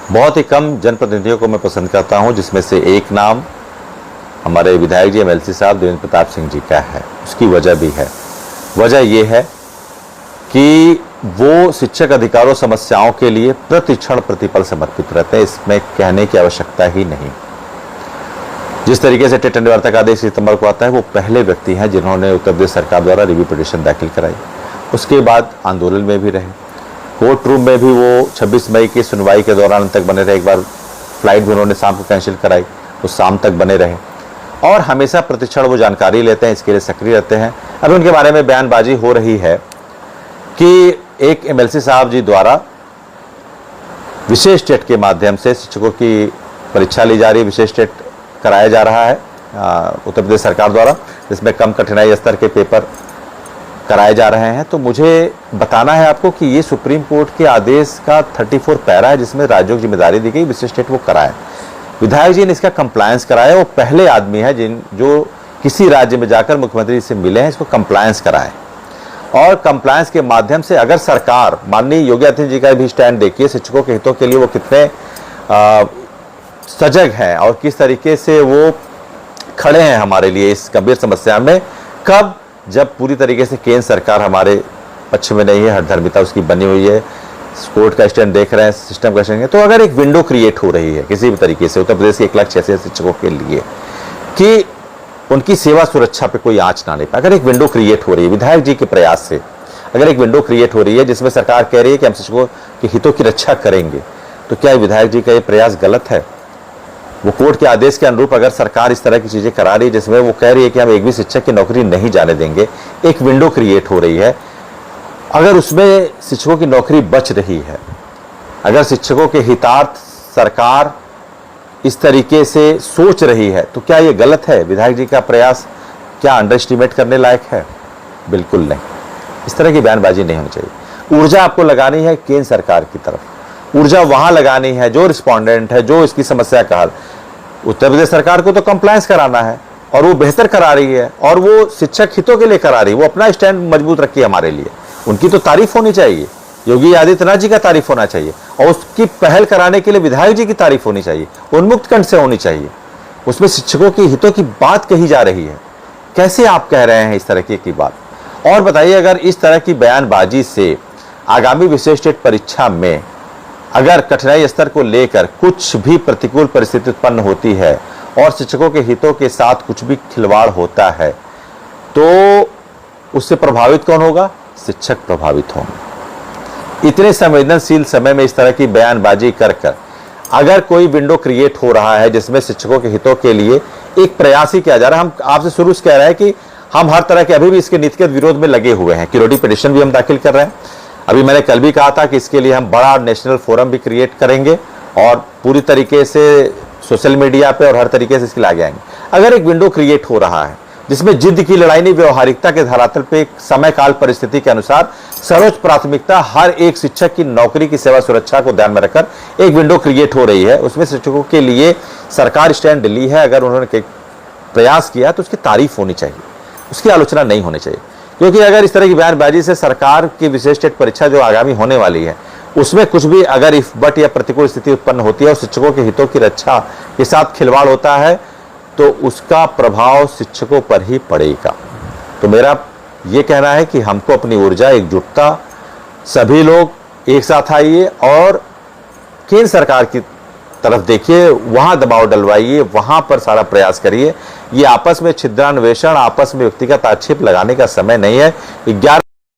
बहुत ही कम जनप्रतिनिधियों को मैं पसंद करता हूं, जिसमें से एक नाम हमारे विधायक जी एमएलसी साहब देवेंद्र प्रताप सिंह जी का है। उसकी वजह भी है। वजह यह है कि वो शिक्षक अधिकारों समस्याओं के लिए प्रतिक्षण प्रतिपल समर्पित रहते हैं। इसमें कहने की आवश्यकता ही नहीं। जिस तरीके से टेट निवार्ता का आदेश सितंबर को आता है, वो पहले व्यक्ति हैं जिन्होंने उत्तर प्रदेश सरकार द्वारा रिव्यू पिटीशन दाखिल कराई। उसके बाद आंदोलन में भी रहे, कोर्ट रूम में भी वो 26 मई की सुनवाई के दौरान तक बने रहे। एक बार फ्लाइट भी उन्होंने शाम को कैंसिल कराई, वो शाम तक बने रहे और हमेशा प्रतिक्षण वो जानकारी लेते हैं, इसके लिए सक्रिय रहते हैं। अभी उनके बारे में बयानबाजी हो रही है कि एक एमएलसी साहब जी द्वारा विशेष टेट के माध्यम से शिक्षकों की परीक्षा ली जा रही है, विशेष टेट कराया जा रहा है उत्तर प्रदेश सरकार द्वारा, जिसमें कम कठिनाई स्तर के पेपर कराए जा रहे हैं। तो मुझे बताना है आपको कि ये सुप्रीम कोर्ट के आदेश का 34 पैरा है, जिसमें राज्यों की जिम्मेदारी दी गई विशेष टेट वो कराए। विधायक जी ने इसका कंप्लायंस कराया। वो पहले आदमी है जो किसी राज्य में जाकर मुख्यमंत्री से मिले हैं, इसको कंप्लायंस कराए। और कंप्लायंस के माध्यम से अगर सरकार, माननीय योगी आदित्यनाथ जी का भी स्टैंड देखिए, शिक्षकों के हितों के लिए वो कितने सजग हैं और किस तरीके से वो खड़े हैं हमारे लिए इस गंभीर समस्या में। कब? जब पूरी तरीके से केंद्र सरकार हमारे पक्ष में नहीं है, हठधर्मिता उसकी बनी हुई है, कोर्ट का स्टैंड देख रहे हैं, सिस्टम का स्टैंड है। तो अगर एक विंडो क्रिएट हो रही है किसी भी तरीके से उत्तर प्रदेश के 1,86,000 शिक्षकों के लिए कि उनकी सेवा सुरक्षा पे कोई आंच ना ले पाए, अगर एक विंडो क्रिएट हो रही है विधायक जी के प्रयास से, अगर एक विंडो क्रिएट हो रही है जिसमें सरकार कह रही है कि हम शिक्षकों के हितों की रक्षा करेंगे, तो क्या विधायक जी का ये प्रयास गलत है? वो कोर्ट के आदेश के अनुरूप अगर सरकार इस तरह की चीजें करा रही है जिसमें वो कह रही है कि हम एक भी शिक्षक की नौकरी नहीं जाने देंगे, एक विंडो क्रिएट हो रही है, अगर उसमें शिक्षकों की नौकरी बच रही है, अगर शिक्षकों के हितार्थ सरकार इस तरीके से सोच रही है, तो क्या ये गलत है? विधायक जी का प्रयास क्या अंडर एस्टिमेट करने लायक है? बिल्कुल नहीं। इस तरह की बयानबाजी नहीं होनी चाहिए। ऊर्जा आपको लगानी है केंद्र सरकार की तरफ, ऊर्जा वहां लगानी है जो रिस्पोंडेंट है, जो इसकी समस्या का हल। उत्तर प्रदेश सरकार को तो कंप्लायंस कराना है और वो बेहतर करा रही है और वो शिक्षक हितों के लिए करा रही है। वो अपना स्टैंड मजबूत रखी है हमारे लिए, उनकी तो तारीफ होनी चाहिए, योगी आदित्यनाथ जी का तारीफ होना चाहिए और उसकी पहल कराने के लिए विधायक जी की तारीफ होनी चाहिए, उन्मुक्त कंठ से होनी चाहिए। उसमें शिक्षकों के हितों की बात कही जा रही है। कैसे आप कह रहे हैं इस तरह की बात? और बताइए, अगर इस तरह की बयानबाजी से आगामी विशेष टेट परीक्षा में अगर कठिनाई स्तर को लेकर कुछ भी प्रतिकूल परिस्थिति उत्पन्न होती है और शिक्षकों के हितों के साथ कुछ भी खिलवाड़ होता है, तो उससे प्रभावित कौन होगा? शिक्षक प्रभावित होंगे। इतने संवेदनशील समय में इस तरह की बयानबाजी कर अगर कोई विंडो क्रिएट हो रहा है जिसमें शिक्षकों के हितों के लिए एक प्रयास ही किया जा रहा है, हम आपसे शुरू से कह रहे हैं कि हम हर तरह के अभी भी इसके नीतिगत विरोध में लगे हुए हैं। क्यूरेटिव पिटीशन भी हम दाखिल कर रहे हैं। अभी मैंने कल भी कहा था कि इसके लिए हम बड़ा नेशनल फोरम भी क्रिएट करेंगे और पूरी तरीके से सोशल मीडिया पे और हर तरीके से इसके लिए आगे आएंगे। अगर एक विंडो क्रिएट हो रहा है जिसमें जिद की लड़ाई नहीं, व्यवहारिकता के धरातल पे एक समय काल परिस्थिति के अनुसार सर्वोच्च प्राथमिकता हर एक शिक्षक की नौकरी की सेवा सुरक्षा को ध्यान में रखकर एक विंडो क्रिएट हो रही है, उसमें शिक्षकों के लिए सरकार स्टैंड ली है, अगर उन्होंने प्रयास किया तो उसकी तारीफ होनी चाहिए, उसकी आलोचना नहीं होनी चाहिए। क्योंकि अगर इस तरह की बयानबाजी से सरकार की विशेष टेट परीक्षा जो आगामी होने वाली है उसमें कुछ भी अगर इफ बट या प्रतिकूल स्थिति उत्पन्न होती है और शिक्षकों के हितों की रक्षा के साथ खिलवाड़ होता है, तो उसका प्रभाव शिक्षकों पर ही पड़ेगा। तो मेरा ये कहना है कि हमको अपनी ऊर्जा, एकजुटता, सभी लोग एक साथ आइए और केंद्र सरकार की तरफ देखिए, वहां दबाव डलवाइए, वहां पर सारा प्रयास करिए। ये आपस में छिद्रान्वेषण, आपस में व्यक्तिगत आक्षेप लगाने का समय नहीं है। 11